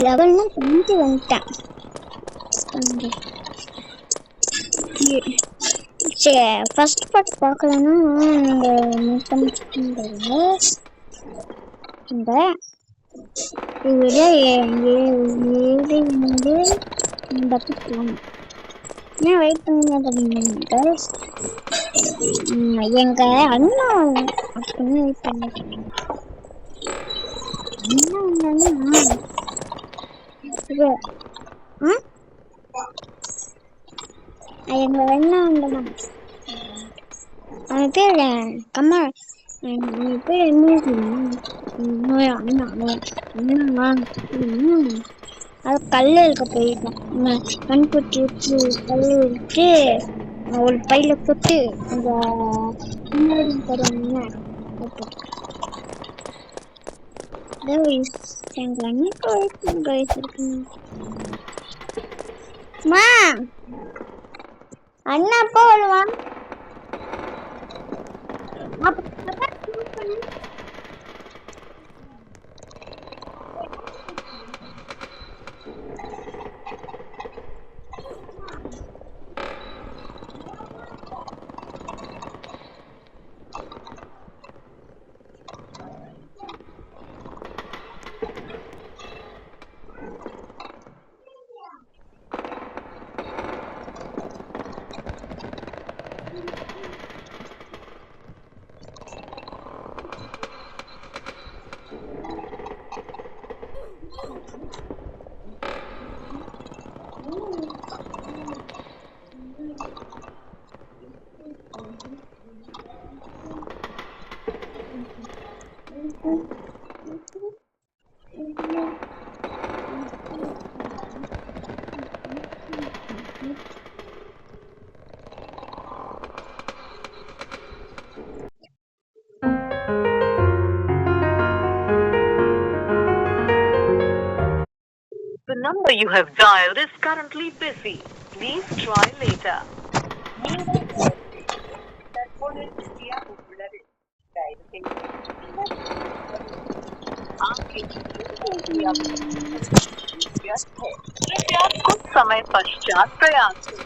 லெவல்னா செஞ்சு வந்துட்டேன். சரி, ஃபர்ஸ்ட் பார்ட் பார்க்கலன்னா இந்த விட ஏன் வெயிட் பண்ணுங்க எங்க அண்ணா அப்படின்னு வெயிட் பண்ணிருக்கேன். எங்க அண்ணா அவன் பேர் கமல். அவன் பேர் என்ன அது கல்லு இருக்க போயிட்டான். கண்குட்டி வச்சு கல்லு விட்டு ஒரு பையில போட்டு அந்த தருவாங்க. எங்க அண்ணனுக்கு இருக்கு. அண்ணா அப்பா வருவான். The number you have dialed is currently busy. Please try later. कृपया कुछ समय पश्चात प्रयास करें.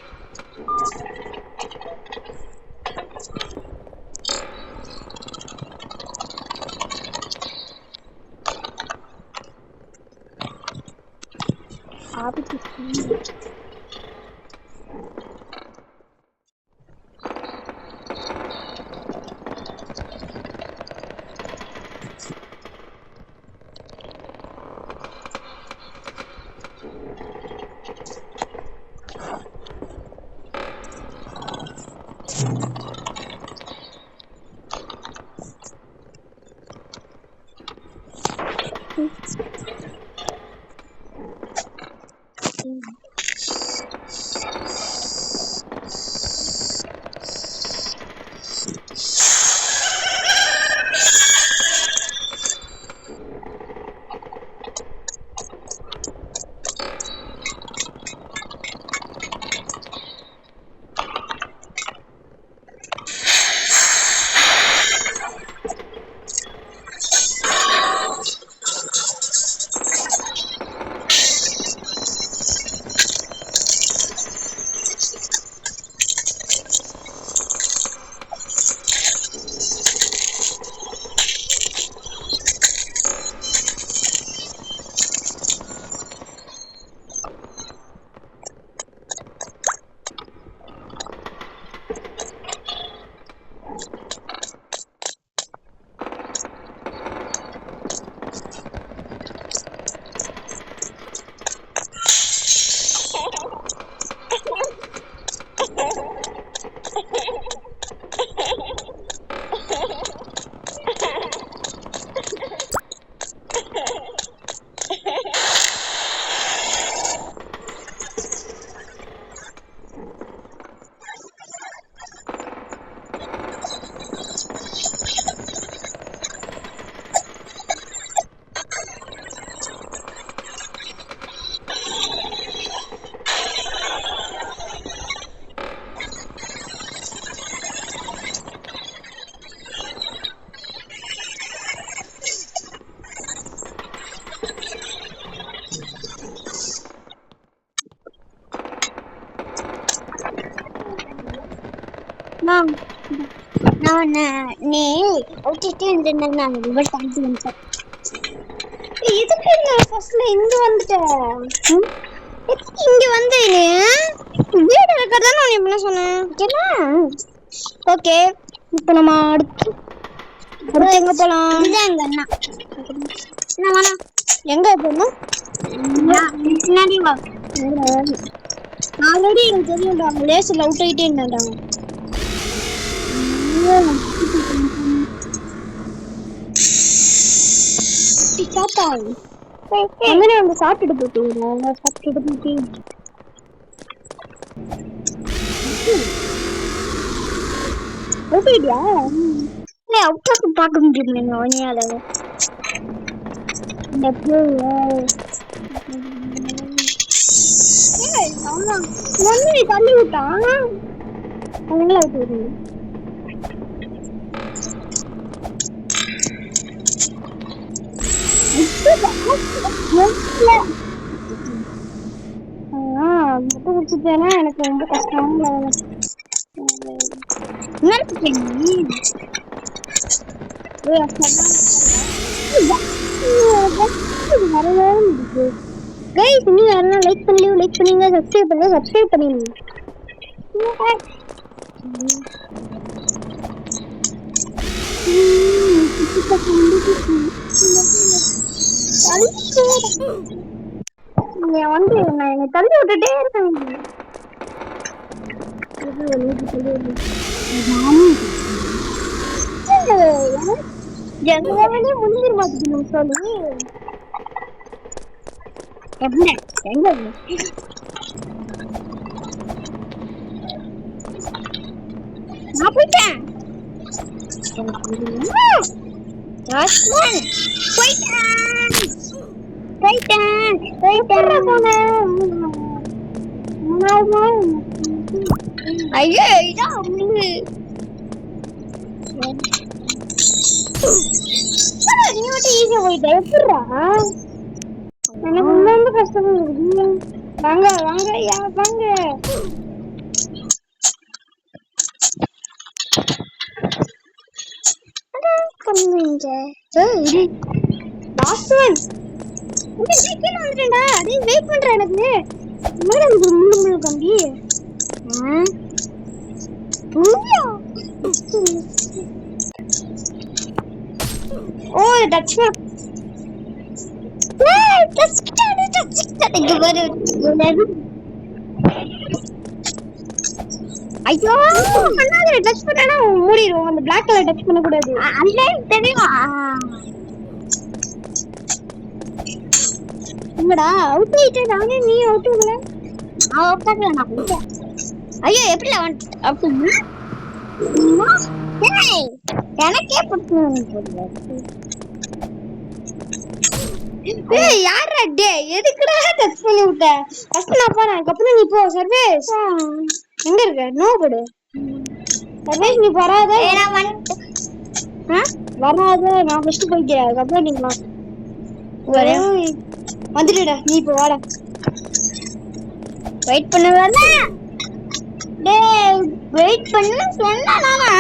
நான் நீ அவுட்டிட்டே இருந்தேன். நான் ரொம்ப தாண்டி வந்துட்டேன். இதுக்கு நான் ஃபர்ஸ்ட்ல இங்க வந்துட்டேன். இங்க வந்து வீடு இருக்கிறதா நான் என்ன சொன்னேன். ஓகே, இப்போ நம்ம அடுத்து எங்க போலாம்? எங்க அண்ணா என்ன வேணா எங்க போகணும்? பின்னாடி வா. ஆல்ரெடி எனக்கு தெரியும்டா, லேசில் அவுட் ஆகிட்டே இருந்தாடா. அங்க சாப்பிட்டுட்டு போயிட்டு சாப்பிட்டுட்டு போயிட்டு ஓகேடியா. அவுட்டாக்கு பார்க்க முடியும் அவனையால. தள்ளி விட்டான் அவங்கள விட்டு. முட்டை குடிச்சுட்டேன்னா எனக்கு ரொம்ப கஷ்டம். கைஸ், நீ யாரெல்லாம் லைக் பண்ணுங்க, சப்ஸ்கிரைப் பண்ணிடுங்க. வந்து நான் என்னை தள்ளி விட்டுட்டே இருக்கேன். எல்லாமே முடிஞ்சிட மாட்டேங்குது சொல்லி. எங்க நான் போயிட்டேன். ஐயோ, இதான் நீ மட்டும் ஈஸியா போயிட்ட. எப்படா எனக்கு ரொம்ப கஷ்டமா இருக்கு. வாங்க வாங்க வாங்க. லாஸ்ட் ஒன் வந்துட்டேன்டா. அதே வெயிட் பண்றேன். எனக்கு முள்ளு கம்பி. ஓ டச் ஐயோ, டச் பண்ணா மூடிடுவோம். அந்த பிளாக் கலர் டச் பண்ண கூடாது. என்னடா அவுட் ஆயிட்டே. நானே நீ அவுட் ஆகல. நான் அவுட் ஆகல. நான் போயிட்டேன். ஐயோ, எப்படி அப்படின்னா எனக்கே யாரா டே? எதுக்குடா டச் பண்ணி விட்ட? ஃபர்ஸ்ட் நான் போறேன், அதுக்கப்புறம் நீ போ. சர்வேஸ் எங்க இருக்க? நோ போடு. சர்வேஸ் நீ வராத. வராத. நான் ஃபர்ஸ்ட் போய்க்கிறேன், அதுக்கப்புறம் நீ வந்துடுடா. நீ இப்போ வாடா. வெயிட் பண்ண வேணாம். டேய், வெயிட் பண்ணு சொன்னா நானா?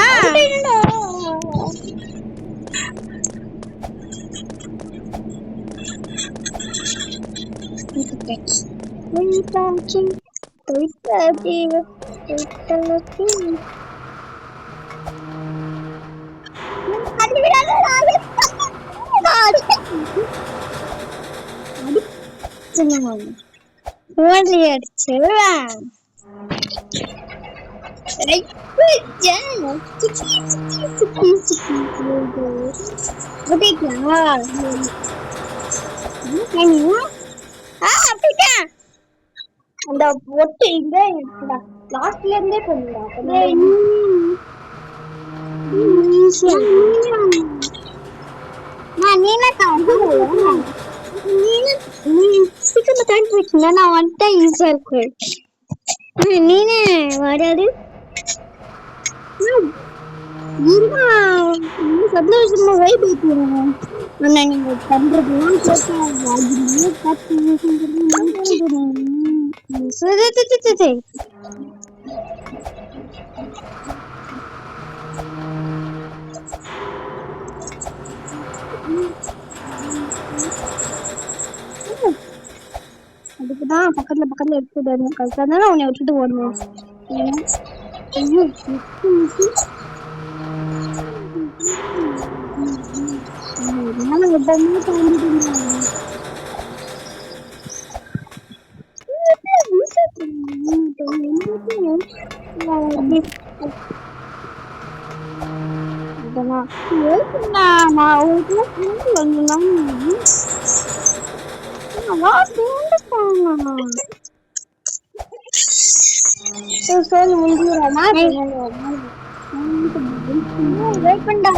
அந்த ஒட்டு இங்க லாஸ்ட்ல இருந்தே பண்ணுடா. சீக்கிரமா தாண்டி போயிட்டீங்க. நான் வந்துட்டேன். ஈஸியா இருக்கு. நீனே வராது. சந்தோஷமா வைப் ஏற்றுவோம். ஆனா நீங்க பண்றதுலாம் தான் பக்கத்துல எடுத்துட்டு வரணும். கரெக்டா தானே உன்னை விட்டுட்டு ஓடணும். ஐயோ சொல்லு முடிஞ்சுடா வெயிட் பண்ணா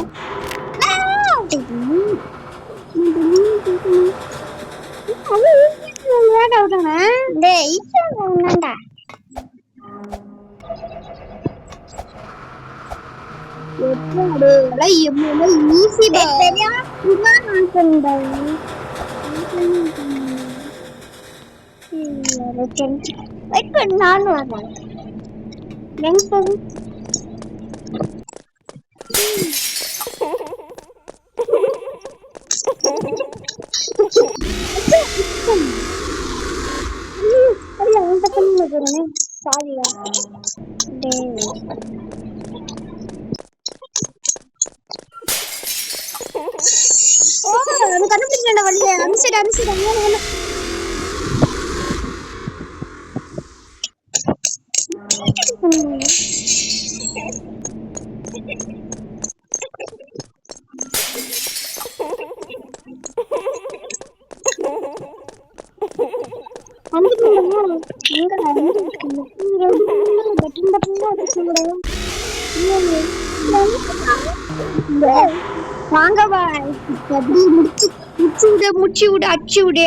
சாரியா கண்டுபிடிச்ச வழிய அனுப்பிச்சிட வாங்க பாய் முடிச்சு விடு அச்சு விடு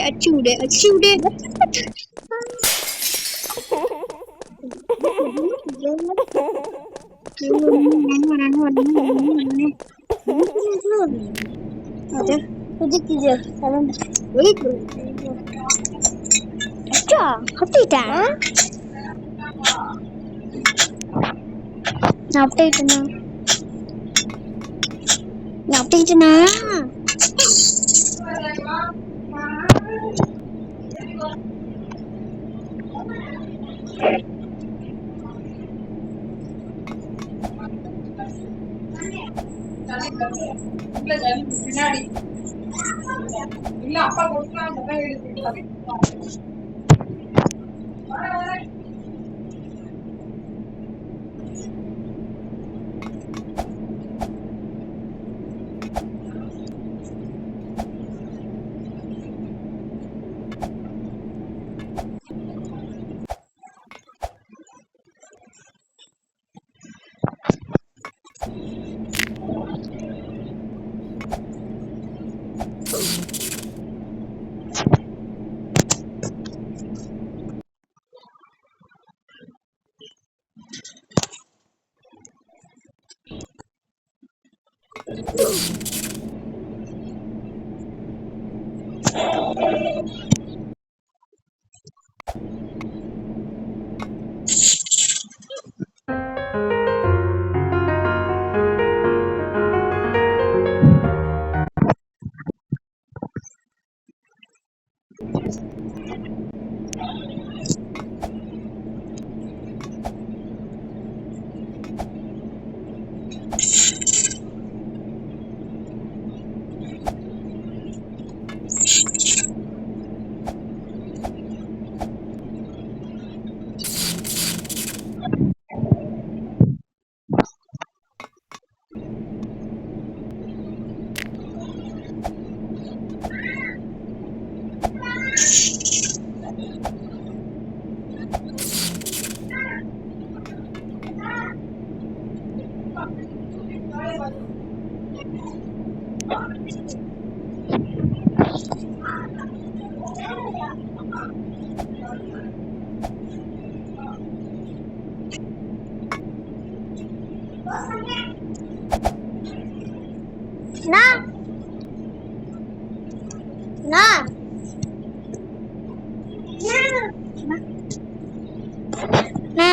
அப்படிட்டுனா பின்னாடி இல்ல அப்பா கொடுக்கலாம்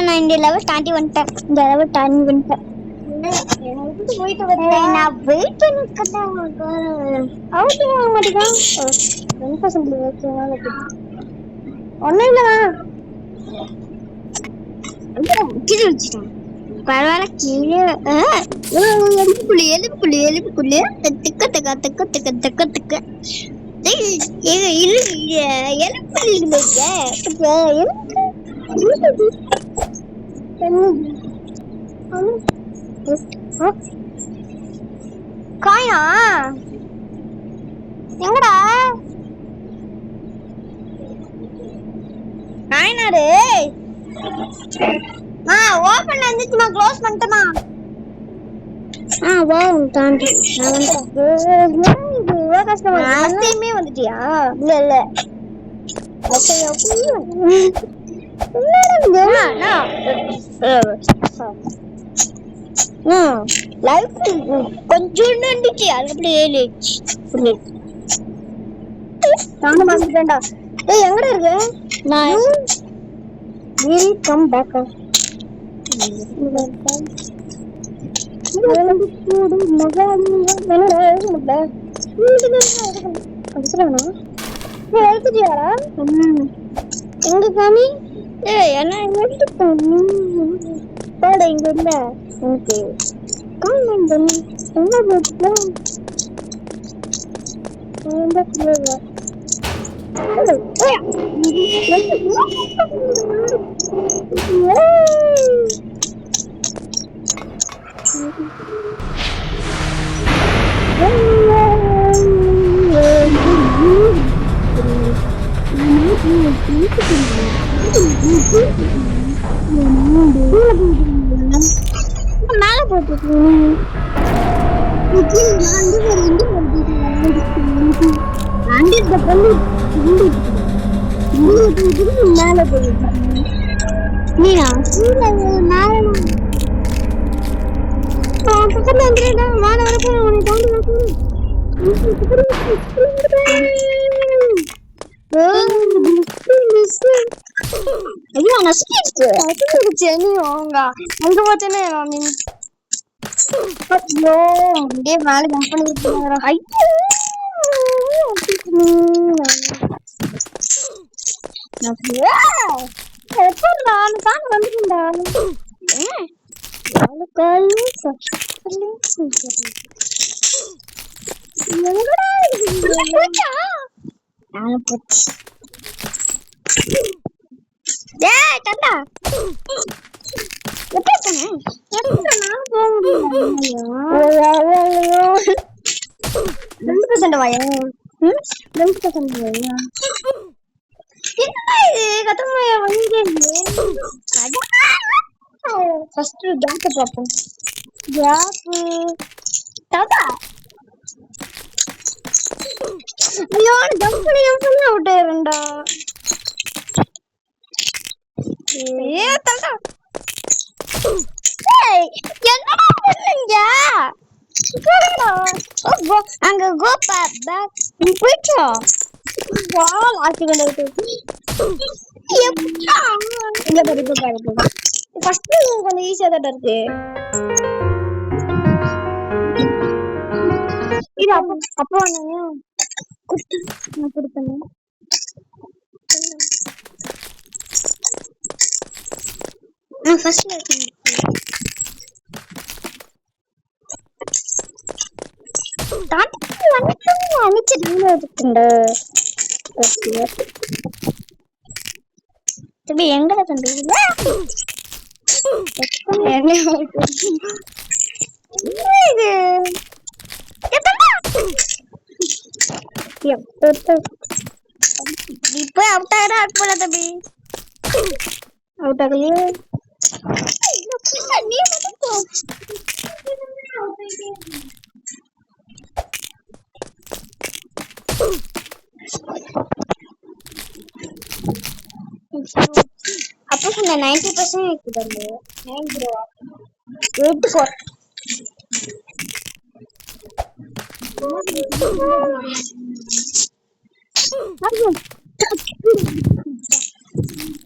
நான் இந்த லெவல் தாண்டி வந்துட்டேன். போயிட்டு வரேன். நான் வெயிட் பண்ணிக்கிறேன். அவுட் வாங்க மாட்டேங்க. 10% ஒண்ணும் இல்ல கீழே வச்சுட்டேன் பரவாயில்ல கீழே எலும்புக்குள்ளே திக்க திக்க திக்க திக்க திக்க திக்க காயா எங்கடா காயினாரு ஓபன்ல இருந்துச்சுமா க்ளோஸ் பண்ணிட்டமா வா தாண்டி அத்தையுமே வந்துட்டியா இல்ல கொஞ்சம் இருந்துச்சு அது அப்படியே நானும் வந்துட்டேன்டா ஏய் எங்கடா இருக்கு நான் will come back எங்க காமி என்ன போட இங்க இல்ல ஓகே மேல போட்டு மேல போயிட்டு நீனா மேல பக்கத்துல வந்துடா மேல வரப்போ ஐயோ நசுக்கிடுச்சு அங்க பார்த்தேனே ஐயோ அப்படியே மேல ஜம்ப் பண்ணிட்டு ஐயோ ஃபர்ஸ்ட் கேப் பாப்போம் கேப் ஐயோ ஜம்ப் பண்ணி அவுட் ஆயிரண்டா தலடா ஏய் என்னடா பண்ணீங்க அங்க கோ பேக் போய்ச்சா வா லாஸ்ட் கண்டது இல்ல பரிப்பு பாருங்க ஃபர்ஸ்ட் கொஞ்சம் ஈஸியா தான் இருக்கு இது அப்போ நான் கொடுத்தேன் ஃபர்ஸ்ட் தம்பி எங்கட தம்பி இப்ப அவுட் ஆயிரா போல தம்பி அவுட் ஆகலையே நீ அப்போ சொன்ன 90% இருக்குதல்ல 90 84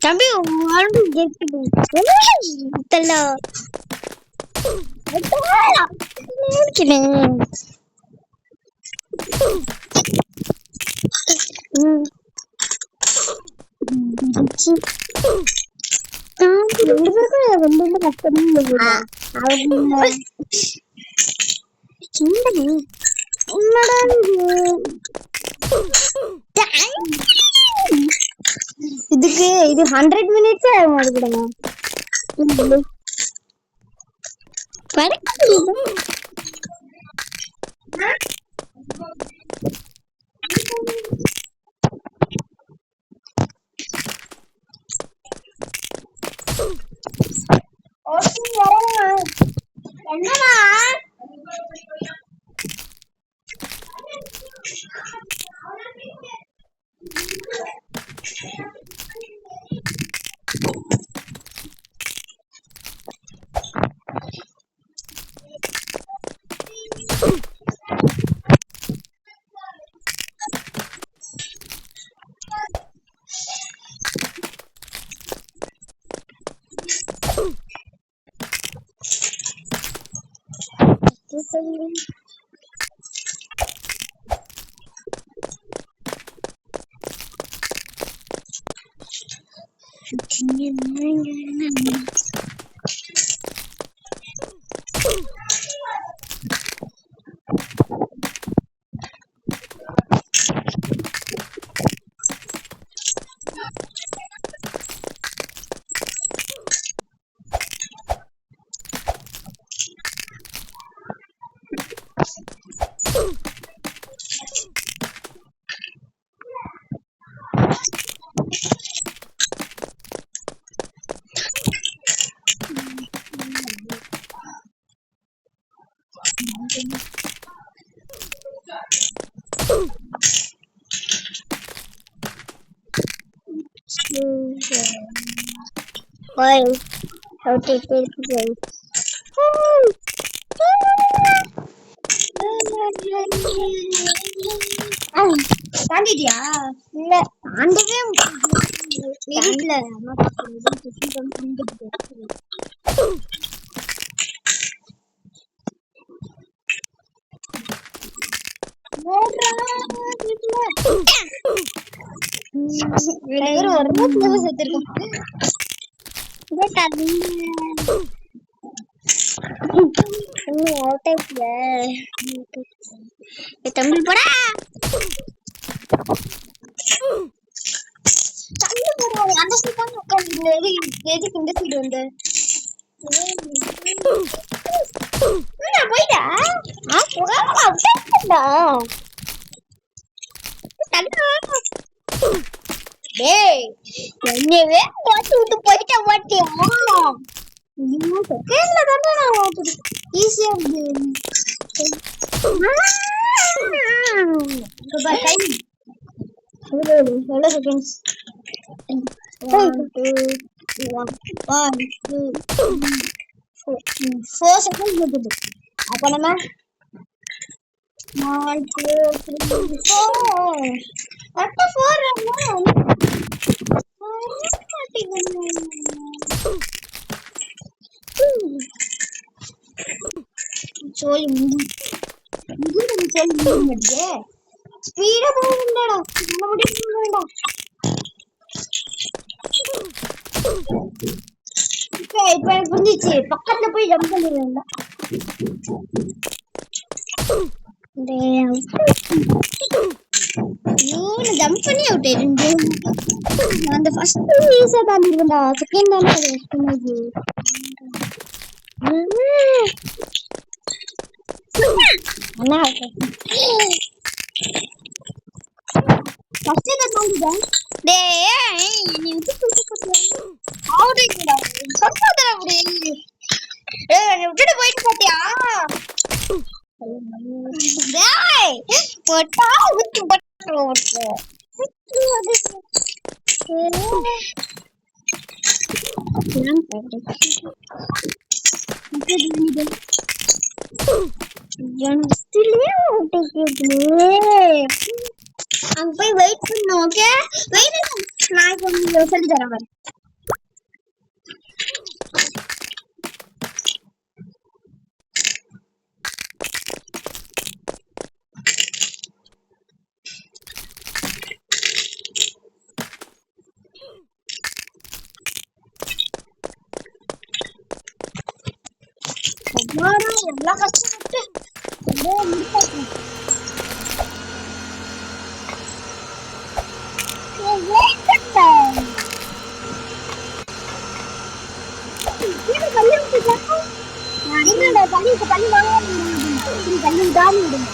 தம்பி வாண்டு கேட்குது தல்ல ரெண்டு பேருக்கும் ரெண்டு கஷ்டமே இல்லை. என்னடா இதுக்கு இது 100 மினிட்ஸ் ஆகும் அதுக்கூடமா என்னடா Why? How to take it? தாண்டிட்டியா இல்ல தாண்டவே வீட்டுல ஒரு நிமிஷம் செத்துருக்கோம் தமிழ் போடா அந்த சைடு தான் உட்காந்து எதுக்கு இந்த சைடு வந்து போயிட்டா டேய் என்னவே போட்டு விட்டு போயிட்டா மாட்டியா செகண்ட்ல தானே நான் ஓட்டுது ஈஸியா இருக்கு எவ்வளோ செகண்ட்ஸ் 4 செகண்ட்ஸ் இருக்குது அப்போ நம்ம 1 2 3 4 அப்போ 4 சோலி முடி ஸ்பீடா போகுதுடா நல்லபடியா போகுதுடா இப்ப எனக்கு புரிஞ்சிச்சு பக்கத்துல போய் ஜம்ப் பண்ணிடுவேன்டா ஜம்ப் பண்ணி அவுட் அந்த ஃபர்ஸ்ட் ஈஸியா தாண்டிடுவேன்டா செகண்ட் தானே கஷ்டமாச்சு அண்ணா ஃபர்ஸ்ட் தான் தாண்டிட்டேன் டேய் நீ அவுட்டா சொன்னதடா அப்படி ஏய் நீ விட்டுட்டு போயிட்டு பாத்தியா டேய் போட்டா விட்டு போட்டு அங்க போய் வெயிட் பண்ணணும் ஓகே வெயிட் நான் கொஞ்சம் சொல்லி தரேன் பாரு எல்லாம் கஷ்டப்பட்டு முடிச்சாச்சு. பள்ளி தாண்டி விடுங்க.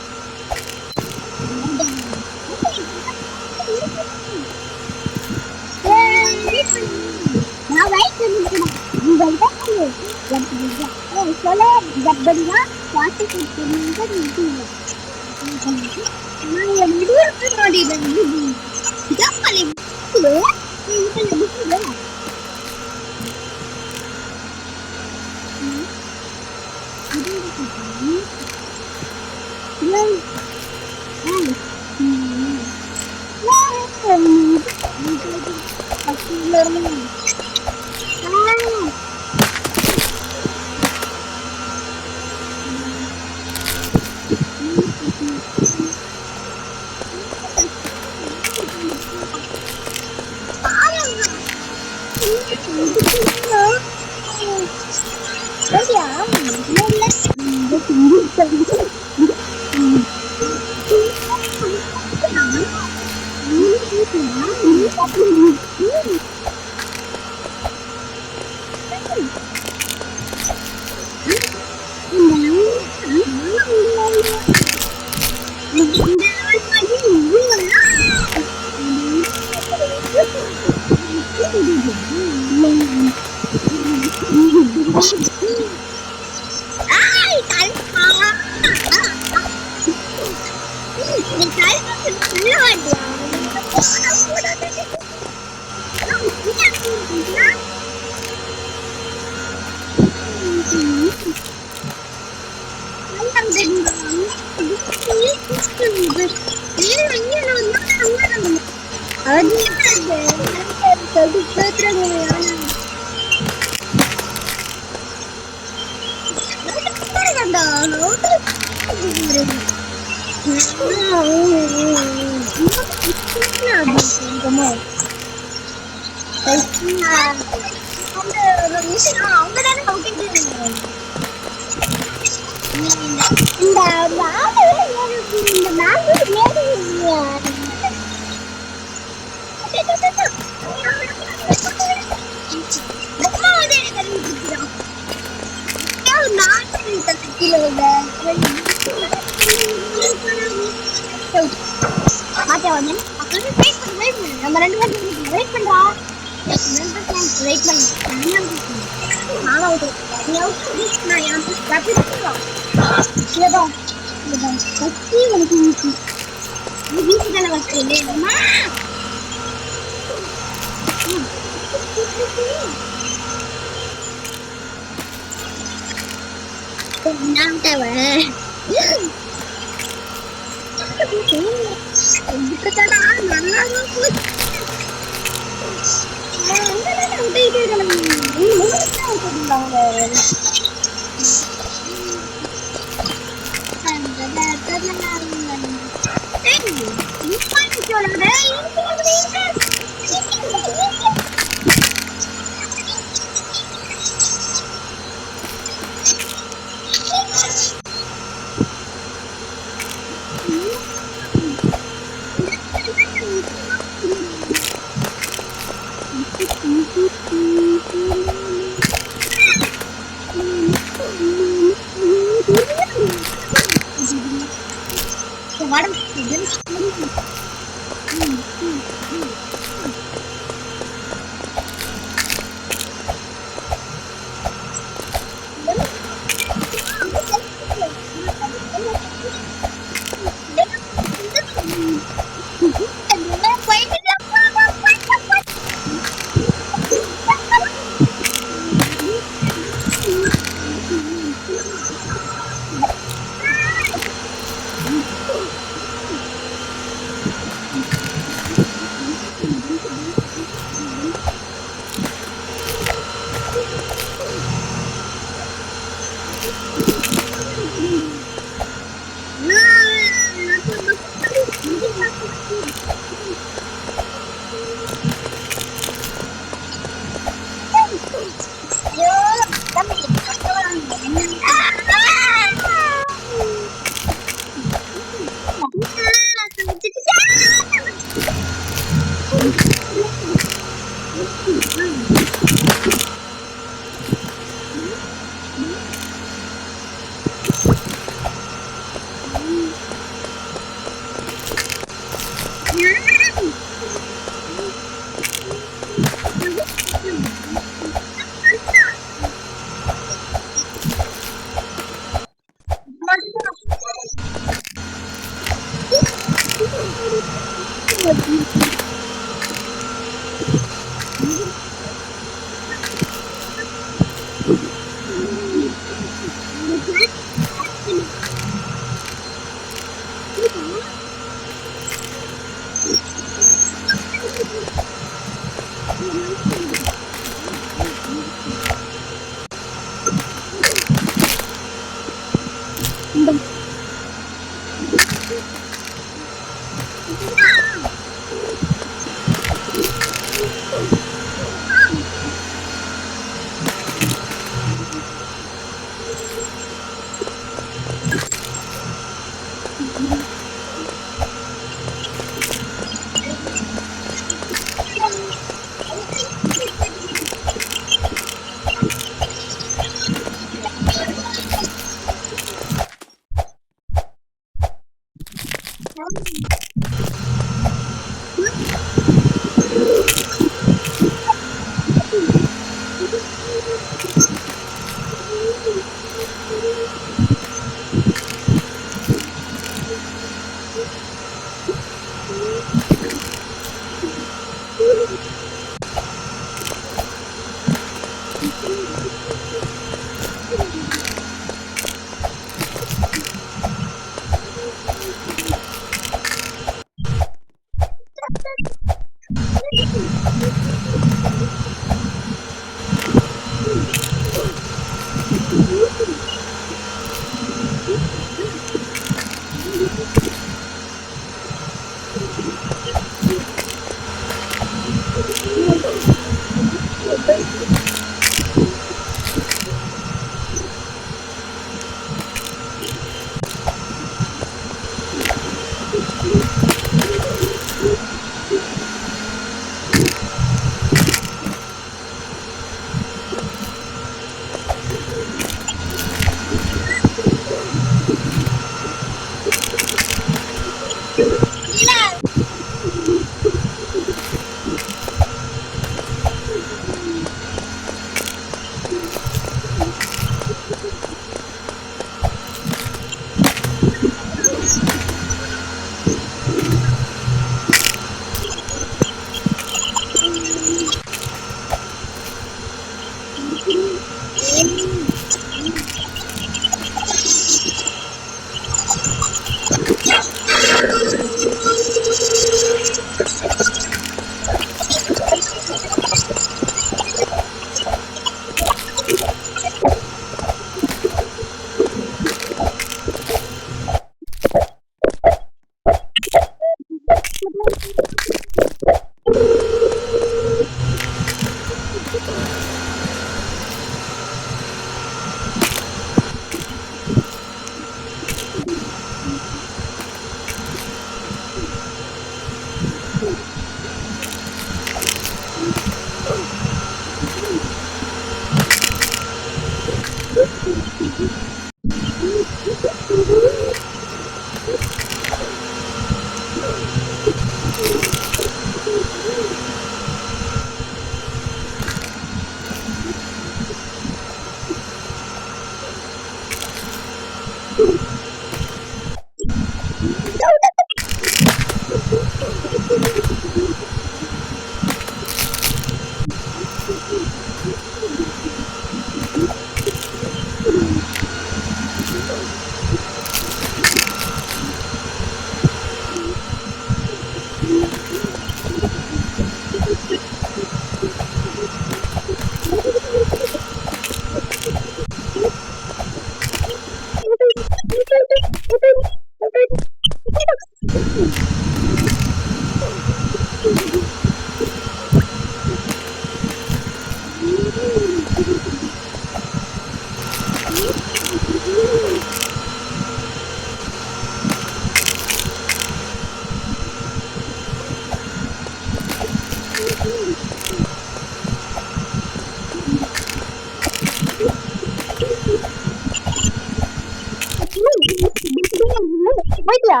போயிட்டியா?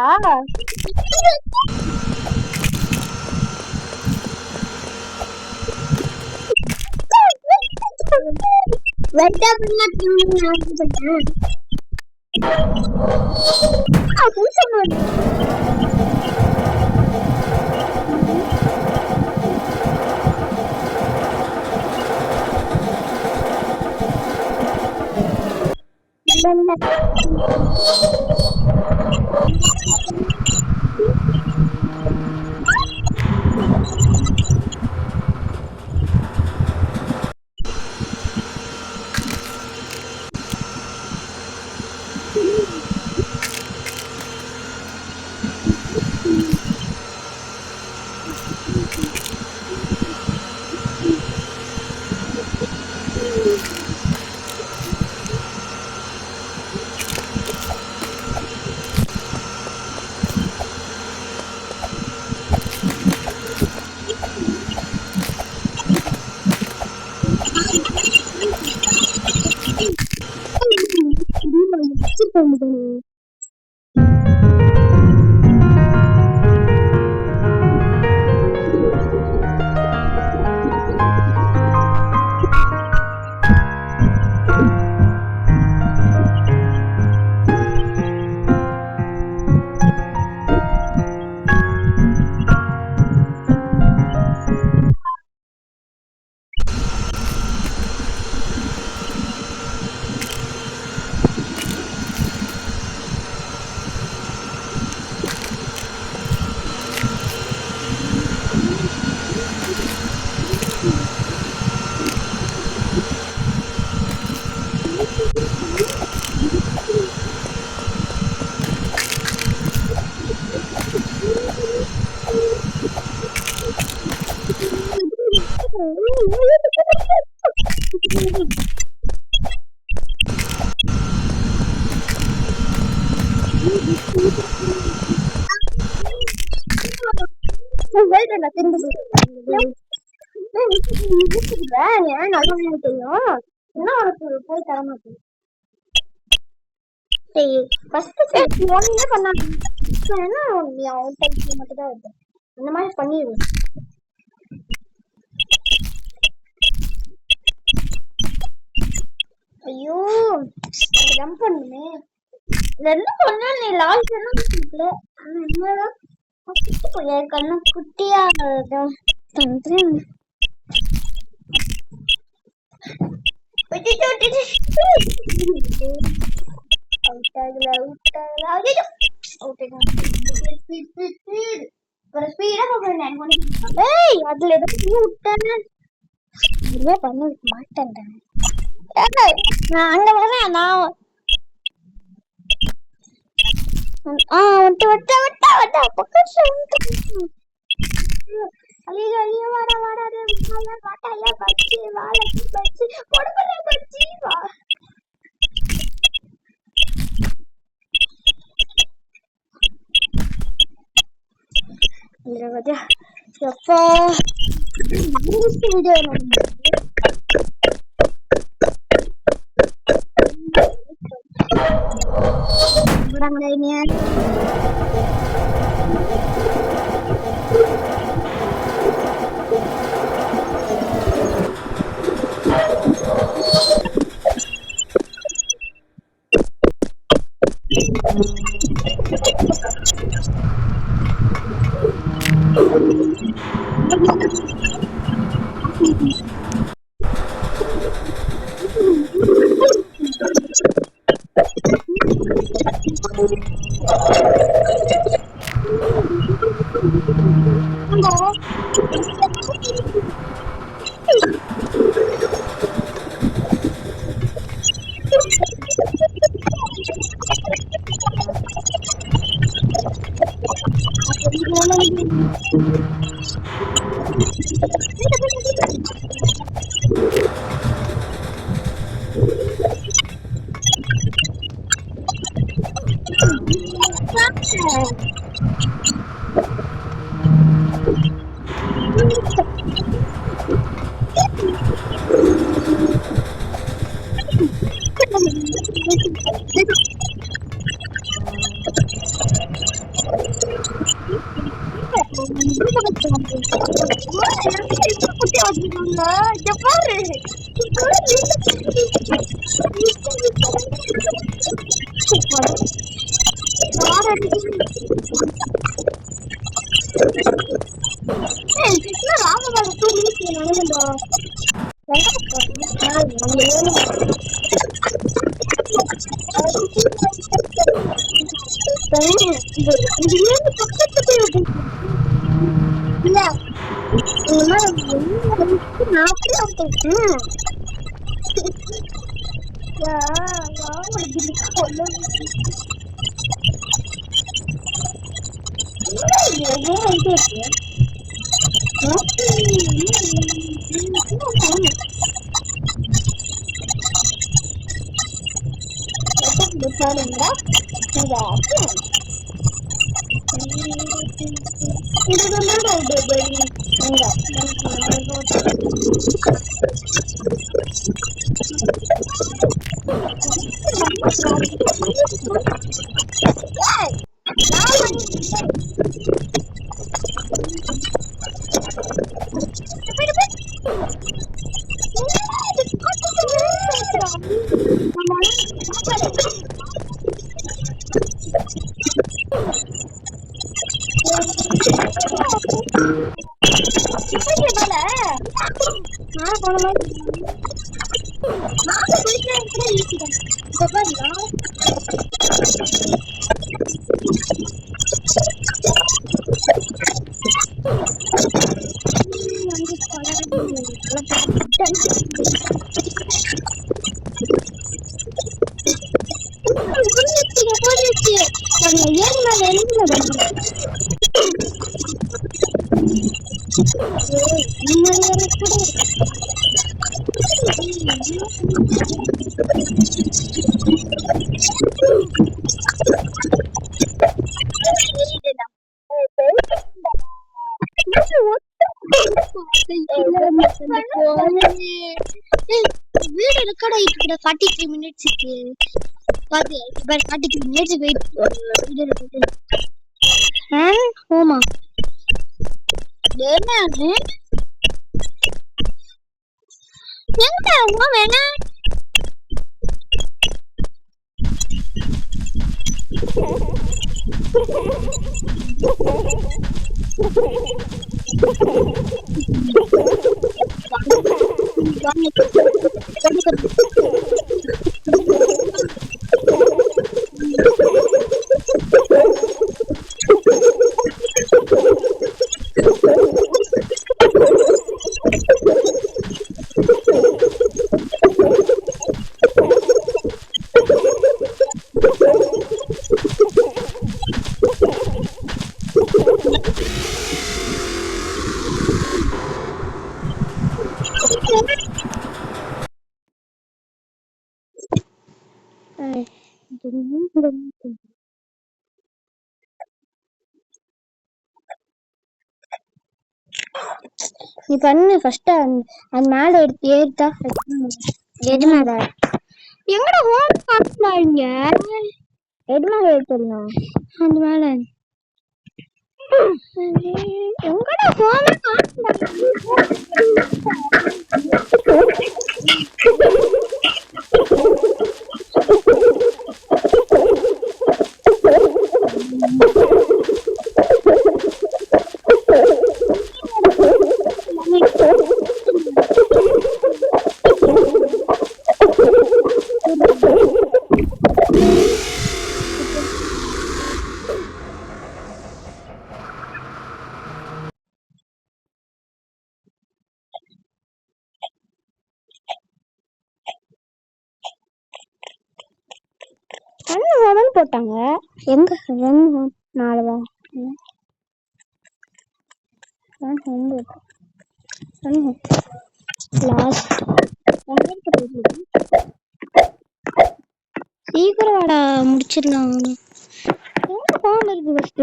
வெட்டா பண்ணா போய் தர மாட்டேன். ஒண்ணுமே பண்ணாது. மட்டும் தான் இருக்கு. இந்த மாதிரி பண்ணிடு. ஐயோ ஜம்ப் பண்ணுமே. என்ன பண்ண நீ லாஸ்ட் என்ன கண்ணு குட்டியா பண்றேன். அதுல எதுவுமே பண்ண மாட்டேன். நான் அங்க வரேன். நான் விட்டு விட்டு விட்டா விட்டா பக்கம் ஐயோ ஐயோ வாடா வாடா வாட்டாயா பச்சி வாழை பச்சி கொடுப்பற பச்சி வா. இந்த வதியா எப்போ வீடியோ Orangnya வீடு ரெக்கார்ட் ஆயிட்டு இருக்கிற 43 மினிட்ஸ்க்கு பாத்து இப்ப 43 மினிட்ஸ் வெயிட் வீடியோ ரெக்கார்ட் ஹோமா என்னது எங்க உங்க வேணா நீ பண்ணு ஃபர்ஸ்ட் அந்த மேல எடுத்து ஏறிட்டா எது மேல எங்கடா ஹோம் காட்டுறாங்க எது மேல ஏறிடலாம் அந்த மேல எங்கடா ஹோம் போட்டாங்க எங்க 4 சீக்கிரம் வாடா முடிச்சிடலாம் போன் இருக்கு ஃபர்ஸ்ட்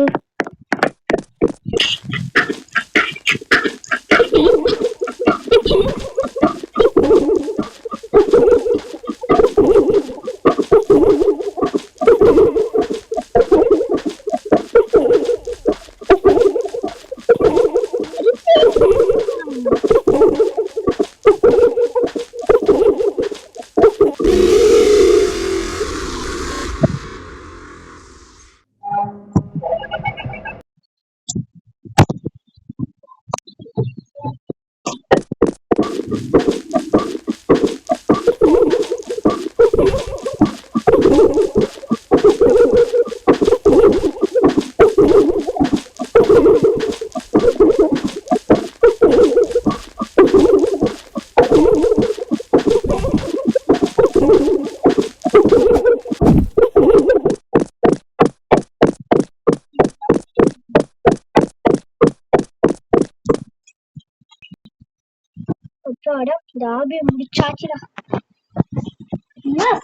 அப்பாடா இந்த ஆபி முடிச்சாச்சுடா.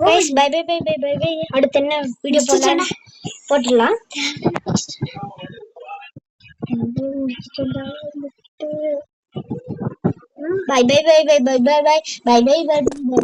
Guys bye bye bye bye bye bye. அடுத்து என்ன வீடியோ போடலாம் போட்டுடலாம். Bye bye bye bye bye bye bye bye bye bye by.